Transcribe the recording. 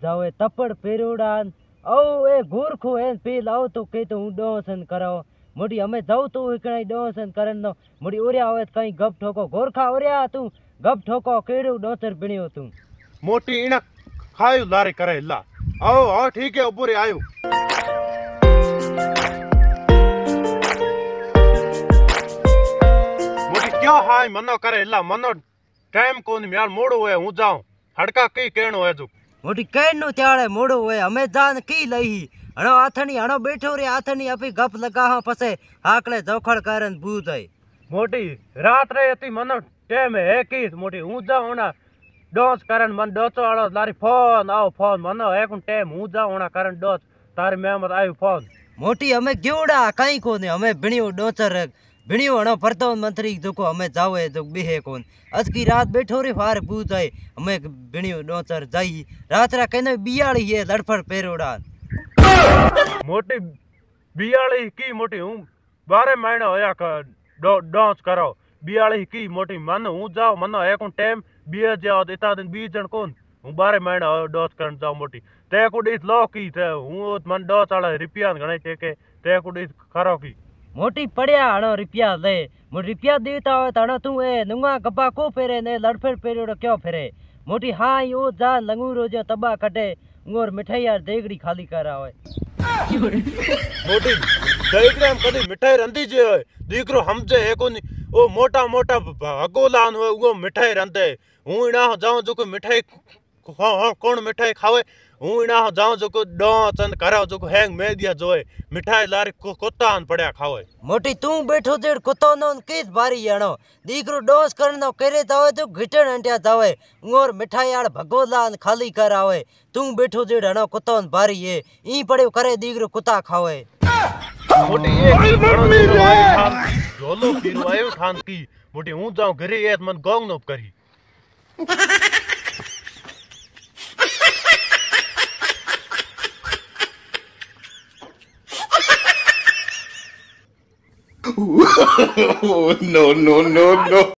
जावे तपड़ पेरोडान औ ए गोरखो एन पेल आओ तो के तो हूँ डोसन कराओ मोटी हमें जाऊ तो हिकड़ाई डोसन करन दो मोटी ओरिया होवे कहीं गप ठोको गोरखा ओरिया तू गप ठोको केड़ो डोसर बिणियो तू मोटी इना खायो लारे करे ला आओ आओ ठीक है ऊपर आयो मोटी क्या हाय मनो करे ला मनो टाइम कोन म्याल मोड़ो है हूं जाऊं हड़का कई कहणो है जो मोटी कहण नु त्याळे मोड़ो होए हमें जान की लई हणो आथणी हणो बैठो रे आथणी अपी गप लगा हा पसे हाकले जोखड़ करन बूज है मोटी रात रे अति मनो टाइम है की मोटी हूं जाऊं ना डोस करन मन डोचो वालो लारी फोन आओ फोन मनो है कोन टाइम हूं जाऊं ना करन डोस तारे मेमत आयो फोन मोटी हमें क्योड़ा कहीं कोने हमें बिणियो डोचर बिणियो हणो प्रधानमंत्री जोको हमें जावे जो बेहे कोन आज की रात बैठो रे फार बूज है हमें बिणियो डोचर जाई रात रा कहने बियाली है लड़फड़ पेरोड़ा मोटी बियाली की मोटी हूं 12 महीना होया का डांस करो बियाली की मोटी मन हूं जाओ मनो है कोन टाइम बिया जाओ इता दिन 20 जन कोन हूं 12 महीना डांस करन जाओ मोटी ते को दिस लो की ते हूं मन डांस वाला रुपया घणे टेके ते को दिस करो की मोटी पड़िया हणो रुपया ले मोटी रुपया देता हो तणो तू ए नुंगा गप्पा को फेरे ने लड़फड़ पेरोड़ो क्यों फेरे मोटी हाँ यो जा लंगूरो जो तबा कटे और मिठाई यार देगड़ी खाली करा होए मोटी देगड़ी हम कदी मिठाई रंदी जे होए दीकरो हमजे है कोनी ओ मोटा मोटा भगोलान होए वो मिठाई रंदे हूं इना जाऊं जो को मिठाई कौन मिठाई खावे हूं इना जाऊं जो को डोचन करो जो को हैंग में दिया जोए मिठाई लारे कुत्तान पड़या खावे मोटी तू बैठो जेड़ कुत्तो नो किस बारी हणो दीकरो डोस करनो करे जावे तो घिटन अंटिया जावे और मिठाई यार भगोलान खाली करावे तू बैठो जेड़ हणो कुत्तो बारी है ई पड़यो करे दीकरो कुत्ता खावे मोटी ये मम्मी रे जोलो पीरो आयो ठान की मोटी हूं जाऊं घरे ए मन गोंग नो करी no, no, no, no.